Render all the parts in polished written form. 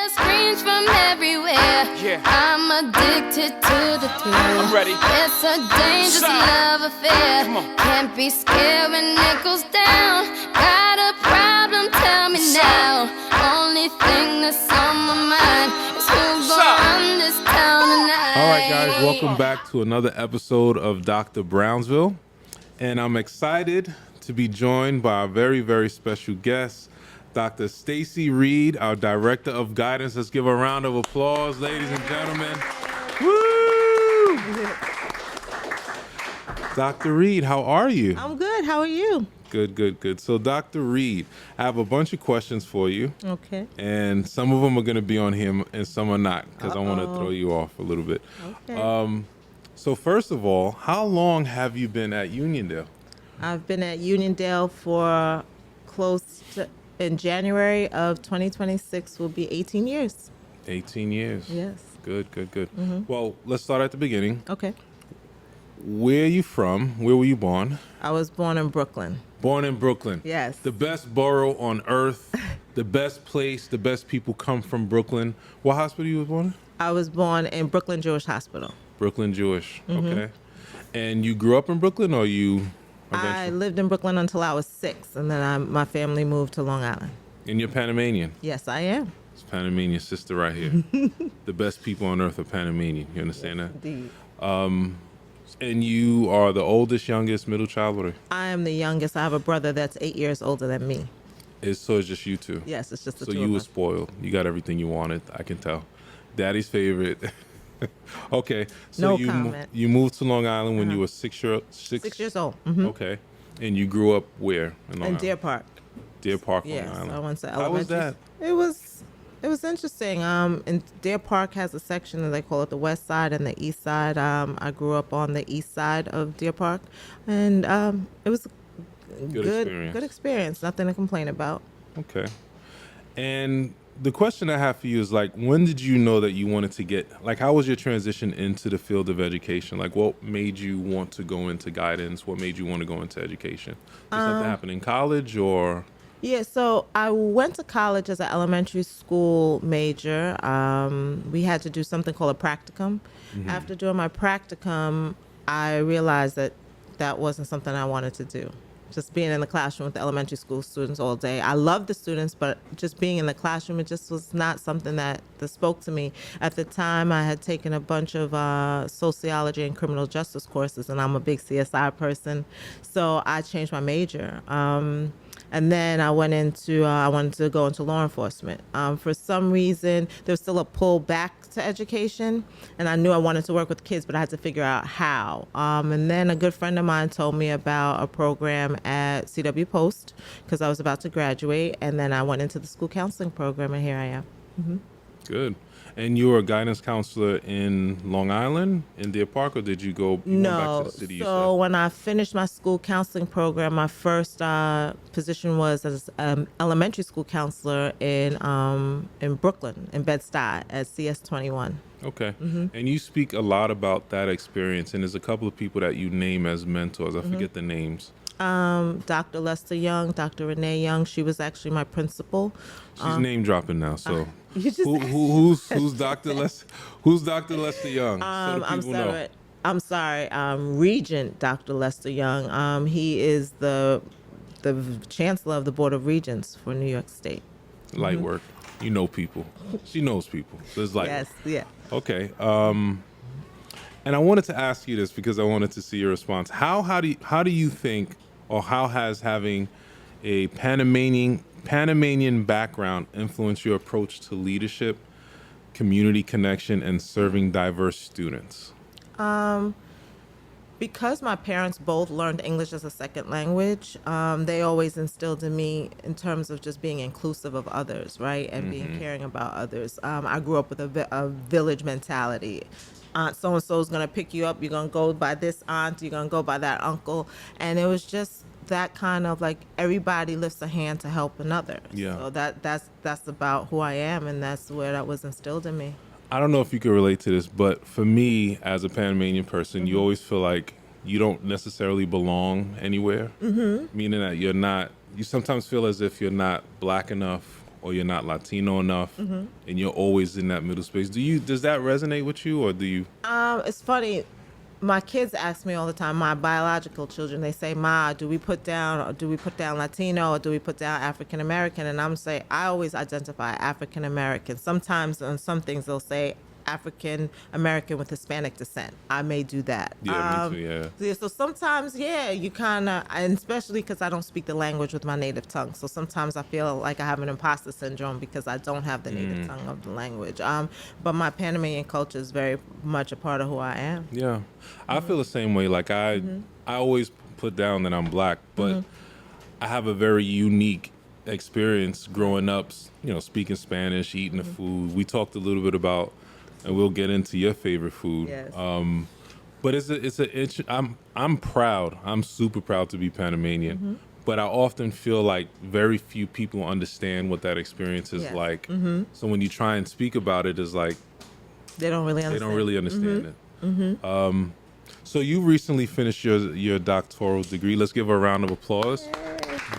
Yeah, screams from everywhere. Yeah. I'm addicted to the thrill. I'm ready. It's a dangerous love affair. Come on. Can't be scared when it goes down. Got a problem? Tell me now. Only thing that's on my mind is who's gonna run this town tonight. All right, guys, welcome back to another episode of Dr. Brownsville. And I'm excited to be joined by a very, very special guest, Dr. Stacie Reid, our Director of Guidance. Let's give a round of applause, ladies and gentlemen. Woo! Dr. Reid, how are you? I'm good. How are you? Good, good, good. So, Dr. Reid, I have a bunch of questions for you. Okay. And some of them are going to be on him and some are not, because I want to throw you off a little bit. Okay. So first of all, how long have you been at Uniondale? I've been at Uniondale for close to, in January of 2026 will be 18 years. 18 years. Yes. Good, good, good. Well, let's start at the beginning. Okay. Where are you from? Where were you born? I was born in Brooklyn. Born in Brooklyn. Yes. The best borough on earth, the best place, the best people come from Brooklyn. What hospital you was born in? I was born in Brooklyn Jewish Hospital. Brooklyn Jewish. Okay. And you grew up in Brooklyn, or you I eventually? lived in Brooklyn until I was 6, and then my family moved to Long Island. And you're Panamanian. Yes, I am. It's Panamanian sister right here. The best people on earth are Panamanian. You understand that? Indeed. And you are the oldest, youngest, middle child? What are you? I am the youngest. I have a brother that's 8 years older than me. So it's just you two? Yes, it's just the So two you of were us. spoiled. You got everything you wanted, I can tell. Daddy's favorite. Okay. So No you comment. you moved to Long Island when you were 6 6 years old. Mm-hmm. Okay. And you grew up where in Long In Island? Deer Park. Deer Park, Yes, Long Island. I went to How elementary. was that? It was interesting. And Deer Park has a section that they call it the West Side and the East Side. I grew up on the East Side of Deer Park, and it was a good experience. Nothing to complain about. Okay. And the question I have for you is, like, when did you know that you wanted to how was your transition into the field of education? Like, what made you want to go into guidance? What made you want to go into education? Did something happen in college, or? Yeah, so I went to college as an elementary school major. We had to do something called a practicum. After doing my practicum, I realized that wasn't something I wanted to do. Just being in the classroom with the elementary school students all day. I loved the students, but just being in the classroom, it just was not something that spoke to me. At the time, I had taken a bunch of sociology and criminal justice courses, and I'm a big CSI person, so I changed my major. And then I wanted to go into law enforcement. For some reason, there was still a pull back to education, and I knew I wanted to work with kids, but I had to figure out how. And then a good friend of mine told me about a program at CW Post because I was about to graduate, and then I went into the school counseling program, and here I am. Good. And you were a guidance counselor in Long Island, in Deer Park, or did you go back to the city? So when I finished my school counseling program, my first position was as elementary school counselor in Brooklyn, in Bed-Stuy, at CS 21. Okay. And you speak a lot about that experience, and there's a couple of people that you name as mentors. I forget the names. Dr. Lester Young, Dr. Renee Young, she was actually my principal. She's name dropping now, so You just who's Dr. Lester? Who's Dr. Lester Young? So the I'm people sorry. know. I'm sorry. Regent Dr. Lester Young. He is the chancellor of the Board of Regents for New York State. Light work. You know people. She knows people. So it's light Yes, work. yeah. Okay. And I wanted to ask you this because I wanted to see your response. How do you think, or how has having a Panamanian background influenced your approach to leadership, community connection, and serving diverse students? Because my parents both learned English as a second language, they always instilled in me in terms of just being inclusive of others, right? And being caring about others. I grew up with a village mentality. Aunt so-and-so is going to pick you up. You're going to go by this aunt. You're going to go by that uncle. And it was just that kind of like everybody lifts a hand to help another. Yeah. So that's about who I am, and that's where that was instilled in me. I don't know if you can relate to this, but for me, as a Panamanian person, you always feel like you don't necessarily belong anywhere. Meaning that you sometimes feel as if you're not black enough or you're not Latino enough, and you're always in that middle space. Does that resonate with you, or do you? It's funny. My kids ask me all the time, my biological children, they say, Ma, do we put down Latino, or do we put down African American? And I'm saying, I always identify African American. Sometimes on some things they'll say African American with Hispanic descent. I may do that. Yeah, me too, yeah. So sometimes, you kind of, and especially because I don't speak the language with my native tongue. So sometimes I feel like I have an imposter syndrome because I don't have the native tongue of the language. But my Panamanian culture is very much a part of who I am. Yeah, I feel the same way. Like I always put down that I'm Black, but I have a very unique experience growing up, speaking Spanish, eating the food. We talked a little bit about, and we'll get into your favorite food. Yes. But I'm proud. I'm super proud to be Panamanian. But I often feel like very few people understand what that experience is like. So when you try and speak about it, it's like they don't really understand it. So you recently finished your doctoral degree. Let's give her a round of applause. Yay.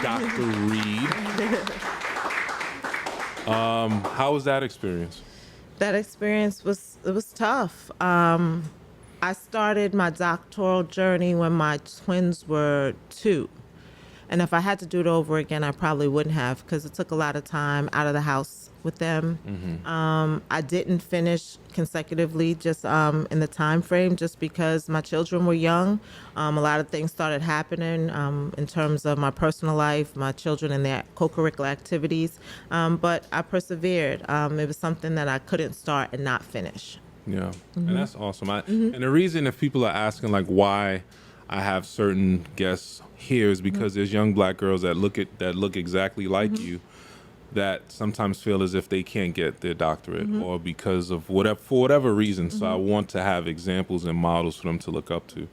Dr. Reid. How was that experience? That experience was tough. I started my doctoral journey when my twins were 2. And if I had to do it over again, I probably wouldn't have, because it took a lot of time out of the house with them. I didn't finish consecutively just in the time frame, just because my children were young. A lot of things started happening in terms of my personal life, my children and their co-curricular activities. But I persevered. It was something that I couldn't start and not finish. Yeah, and that's awesome. And the reason, if people are asking like why I have certain guests here, is because there's young Black girls that look exactly like you, that sometimes feel as if they can't get their doctorate, or because of for whatever reason. So I want to have examples and models for them to look up to.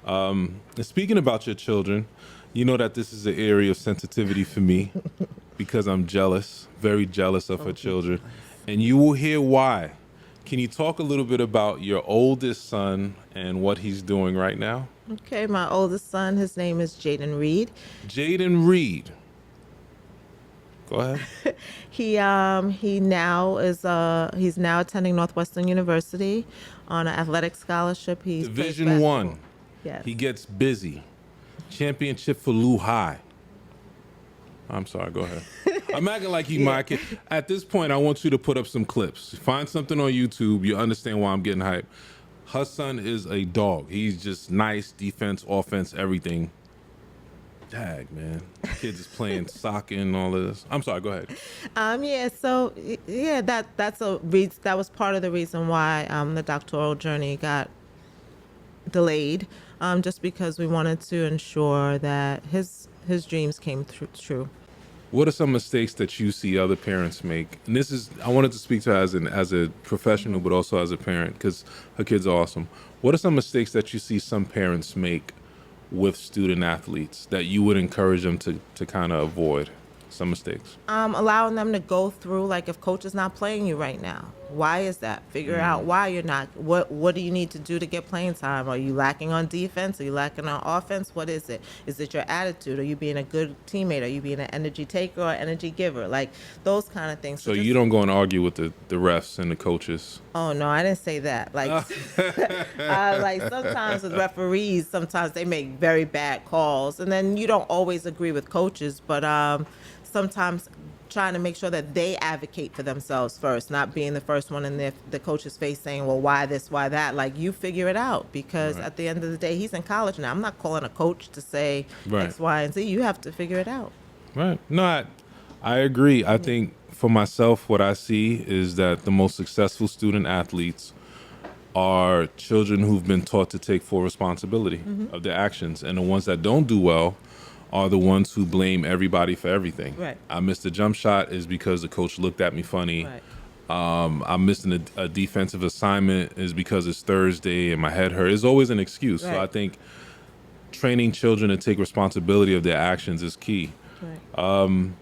And speaking about your children, you know that this is an area of sensitivity for me because I'm jealous, very jealous of her children, and you will hear why. Can you talk a little bit about your oldest son and what he's doing right now? Okay, my oldest son, his name is Jaden Reid. Jaden Reid. Go ahead. He's now attending Northwestern University on an athletic scholarship. He's Division I. Yes. He gets busy. Championship for Lou High. I'm sorry, go ahead. I'm acting like you my kid. At this point, I want you to put up some clips. Find something on YouTube. You understand why I'm getting hyped. Her son is a dog. He's just nice, defense, offense, everything. Dag, man. Kids is playing soccer and all of this. I'm sorry, go ahead. That was part of the reason why the doctoral journey got delayed, just because we wanted to ensure that his dreams came true. What are some mistakes that you see other parents make? And I wanted to speak to her as a professional, but also as a parent, because her kids are awesome. What are some mistakes that you see some parents make with student athletes that you would encourage them to kind of avoid? Some mistakes. Allowing them to go through, like, if coach is not playing you right now, why is that? Figure out why you're not. What do you need to do to get playing time? Are you lacking on defense? Are you lacking on offense? What is it? Is it your attitude? Are you being a good teammate? Are you being an energy taker or energy giver? Like, those kind of things. So you don't go and argue with the refs and the coaches? Oh, no, I didn't say that. Like, like sometimes with referees, sometimes they make very bad calls, and then you don't always agree with coaches, but sometimes trying to make sure that they advocate for themselves first, not being the first one in the coach's face saying, well, why this, why that? Like, you figure it out, because at the end of the day, he's in college now. I'm not calling a coach to say X, Y, and Z. You have to figure it out. Right. No, I agree. I think for myself, what I see is that the most successful student athletes are children who've been taught to take full responsibility of their actions. And the ones that don't do well are the ones who blame everybody for everything. Right. I missed a jump shot is because the coach looked at me funny. Right. I'm missing a defensive assignment is because it's Thursday and my head hurt. It's always an excuse. Right. So I think training children to take responsibility of their actions is key. Right.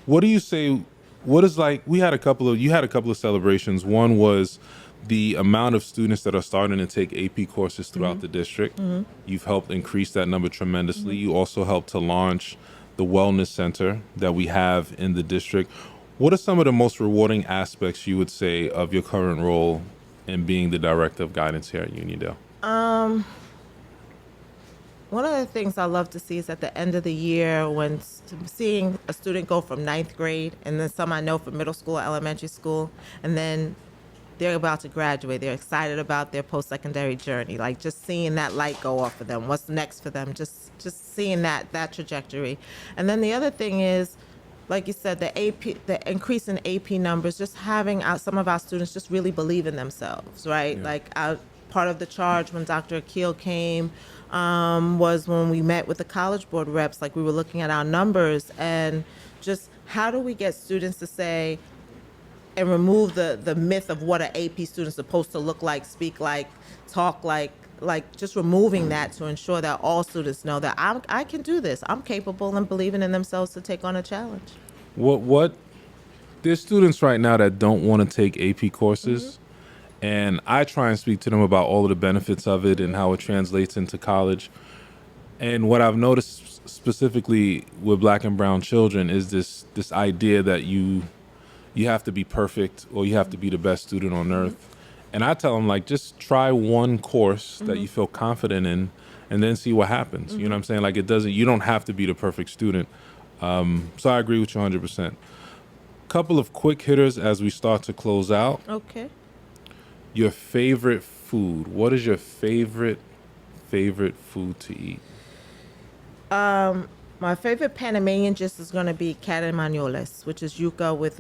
What do you say? What is like? You had a couple of celebrations. One was the amount of students that are starting to take AP courses throughout the district. You've helped increase that number tremendously. You also helped to launch the wellness center that we have in the district. What are some of the most rewarding aspects you would say of your current role in being the director of guidance here at Uniondale? One of the things I love to see is at the end of the year when seeing a student go from ninth grade, and then some I know from middle school, elementary school, and then they're about to graduate. They're excited about their post-secondary journey. Like just seeing that light go off for them. What's next for them? Just seeing that trajectory. And then the other thing is, like you said, the increase in AP numbers, just having some of our students just really believe in themselves, right? Yeah. Like part of the charge when Dr. Akil came was when we met with the College Board reps, like we were looking at our numbers and just how do we get students to say and remove the myth of what an AP student is supposed to look like, speak like, talk like just removing that to ensure that all students know that I can do this. I'm capable and believing in themselves to take on a challenge. What there's students right now that don't want to take AP courses, and I try and speak to them about all of the benefits of it and how it translates into college. And what I've noticed specifically with Black and brown children is this idea that you have to be perfect or you have to be the best student on earth. And I tell them, like, just try one course that you feel confident in and then see what happens. You know what I'm saying? Like, you don't have to be the perfect student. So I agree with you 100%. Couple of quick hitters as we start to close out. Okay. Your favorite food. What is your favorite food to eat? My favorite Panamanian dish is going to be caramañoles, which is yuca with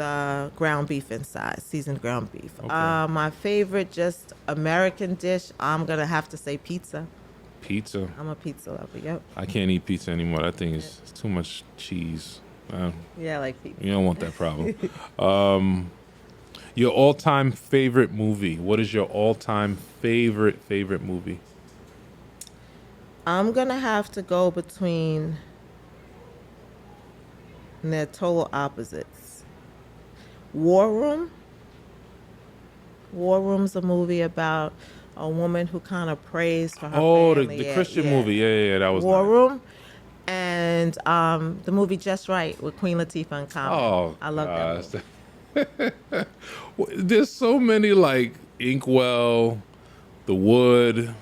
ground beef inside, seasoned ground beef. Okay. My favorite just American dish, I'm going to have to say pizza. Pizza. I'm a pizza lover, yep. I can't eat pizza anymore. I think it's too much cheese. Yeah, I like pizza. You don't want that problem. Your all-time favorite movie. What is your all-time favorite movie? I'm going to have to go between... and they're total opposites. War Room. War Room's a movie about a woman who kind of prays for her family. The Christian movie. Yeah, that was War nice. Room. And the movie Just Right with Queen Latifah and Common. Oh, I love that movie. There's so many, like Inkwell, The Wood,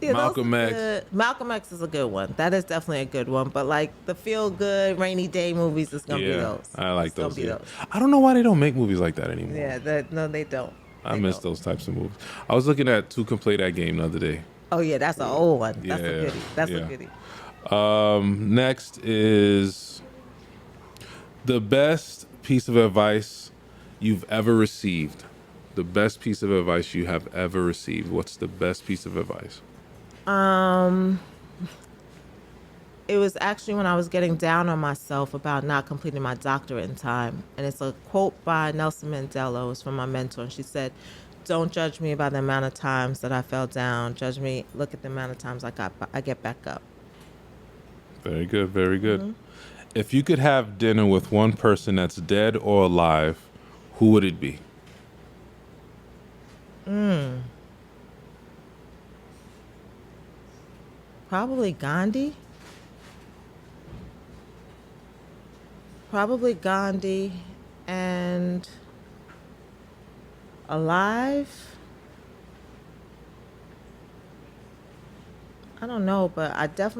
Yeah, Malcolm X. Malcolm X is a good one. That is definitely a good one. But like the feel good rainy day movies is gonna be those. I like It's gonna those. be Yeah. those. I don't know why they don't make movies like that anymore. Yeah, no, they don't. I They miss don't. those types of movies. I was looking at Two Can Play That Game the other day. Oh yeah, that's an old one. That's Yeah, a goodie. That's yeah. a goodie. Next is the best piece of advice you've ever received. The best piece of advice you have ever received. What's the best piece of advice? It was actually when I was getting down on myself about not completing my doctorate in time. And it's a quote by Nelson Mandela. It was from my mentor. And she said, "Don't judge me by the amount of times that I fell down. Look at the amount of times I get back up." Very good, very good. If you could have dinner with one person that's dead or alive, who would it be? Probably Gandhi. And alive. I don't know, but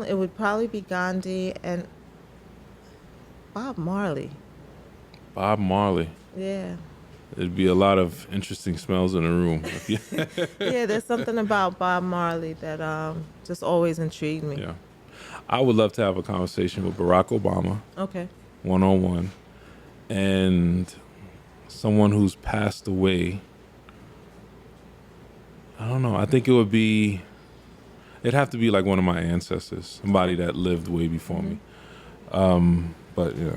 it would probably be Gandhi and Bob Marley. Bob Marley. Yeah. It'd be a lot of interesting smells in the room. Yeah, there's something about Bob Marley that just always intrigued me. Yeah. I would love to have a conversation with Barack Obama, Okay. one-on-one, and someone who's passed away. I don't know. I think it'd have to be like one of my ancestors, somebody that lived way before me. But yeah.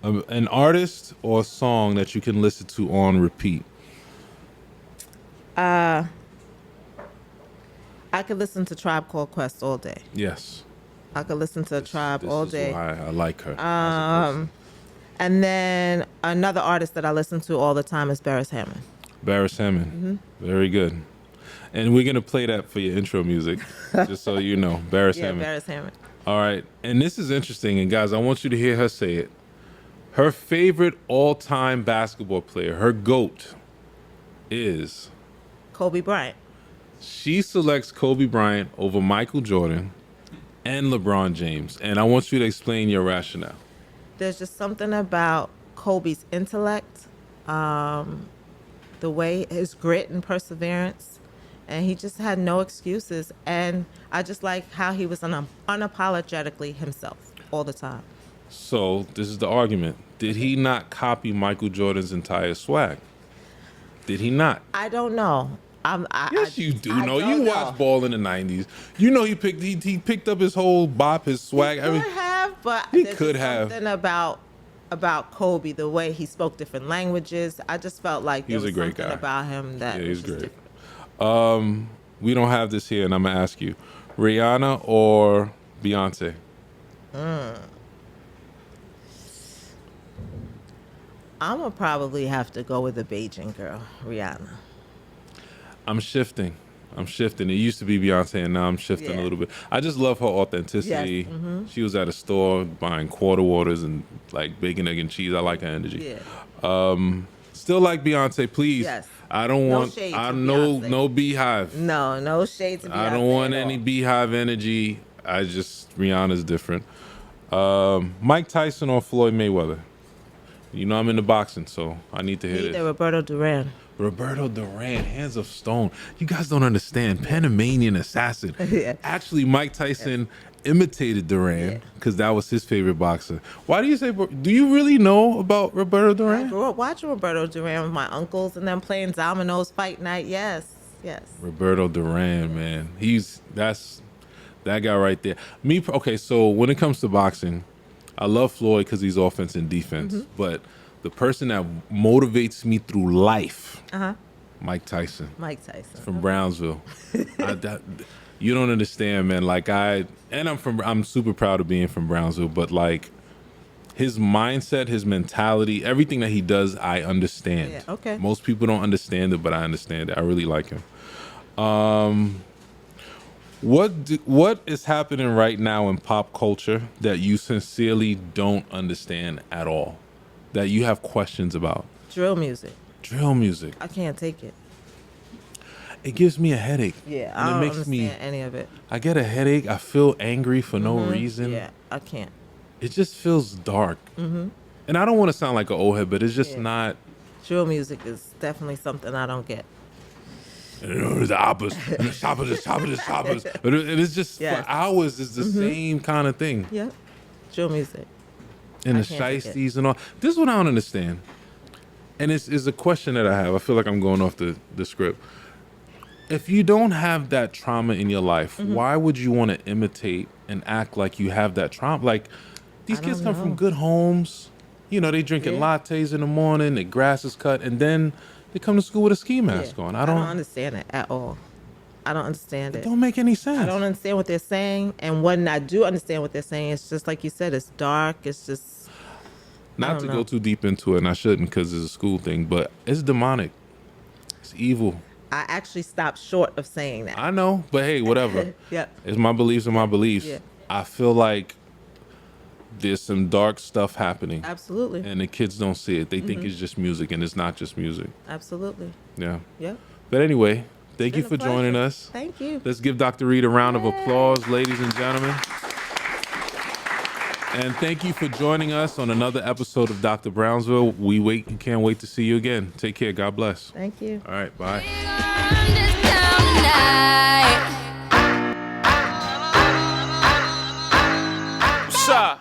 An artist or a song that you can listen to on repeat. I could listen to Tribe Called Quest all day. Yes. I could listen to Tribe all This day. is why I like her. as a person. And then another artist that I listen to all the time is Barris Hammond. Barris Hammond. Very good. And we're going to play that for your intro music, just so you know. Barris Yeah, Hammond. Barris Hammond. All right. And this is interesting. And guys, I want you to hear her say it. Her favorite all-time basketball player, her GOAT, is... Kobe Bryant. She selects Kobe Bryant over Michael Jordan and LeBron James. And I want you to explain your rationale. There's just something about Kobe's intellect, the way his grit and perseverance, and he just had no excuses. And I just like how he was unapologetically himself all the time. So this is the argument. Did he not copy Michael Jordan's entire swag? Did he not? I don't know. Yes, you do I know. don't You know. watched ball in the '90s. You know he picked up his whole bop, his swag. He could have, but he there's could just have. something about Kobe, the way he spoke different languages. I just felt like there was was a great something guy. about him that Yeah, was he's just great. different. We don't have this here, and I'm gonna ask you, Rihanna or Beyonce? I'm gonna probably have to go with the Beijing girl, Rihanna. I'm shifting. It used to be Beyonce, and now I'm shifting a Yeah. little bit. I just love her authenticity. Yes, mm-hmm. She was at a store buying quarter waters and like bacon, egg, and cheese. I like her energy. Yeah. Still like Beyonce, please. Yes. I don't No want. shade I to no Beyonce. no beehive. No shades of Beyonce. I don't want at any all. beehive energy. Rihanna's different. Mike Tyson or Floyd Mayweather? You know I'm into boxing, so I need to hear Either this. Roberto Duran. Roberto Duran, Hands of Stone. You guys don't understand. Panamanian assassin. Yeah. Actually, Mike Tyson imitated Duran because that was his favorite boxer. Why do you say? Do you really know about Roberto I Duran? grew up watching Roberto Duran with my uncles and then playing dominoes fight night. Yes. Roberto Duran, man. That's that guy right there. Okay, so when it comes to boxing, I love Floyd because he's offense and defense. Mm-hmm. But the person that motivates me through life, Mike Tyson Mike Tyson. from Brownsville. You don't understand, man. Like I'm super proud of being from Brownsville, but like his mindset, his mentality, everything that he does, I understand. Yeah, okay. Most people don't understand it, but I understand it. I really like him. What is happening right now in pop culture that you sincerely don't understand at all? That you have questions about? Drill music. Drill music. I can't take it. It gives me a headache. Yeah, And I don't it makes understand me any of it. I get a headache. I feel angry for no reason. Yeah, I can't. It just feels dark. And I don't want to sound like an old head, but it's just Yeah. not. Drill music is definitely something I don't get. The opposite, and the choppers. But it's just Yes. for hours. It's the same kind of thing. Yep. Drill music. And the I can't take it. shiesties and all. This is what I don't understand. And it's a question that I have. I feel like I'm going off the script. If you don't have that trauma in your life, why would you want to imitate and act like you have that trauma? Like, these I kids don't come from know. good homes. You know, they drinking Yeah. lattes in the morning, their grass is cut, and then they come to school with a ski mask Yeah. on. I don't understand it at all. I don't understand it. Don't make any sense. I don't understand what they're saying. And when I do understand what they're saying, it's just like you said, it's dark. It's just, Not don't to know. go too deep into it, and I shouldn't because it's a school thing, but it's demonic. It's evil. I actually stopped short of saying that. I know, but hey, whatever. Yep. It's my beliefs and my beliefs. Yeah. I feel like there's some dark stuff happening, Absolutely. and the kids don't see it. They think it's just music, and it's not just music. Absolutely. Yeah. Yep. But anyway, thank you Been for a joining pleasure. us. Thank you. Let's give Dr. Reid a round of applause, ladies and gentlemen. And thank you for joining us on another episode of Dr. Brownsville. We can't wait to see you again. Take care. God bless. Thank you. All right. Bye. Run this town tonight. Sha.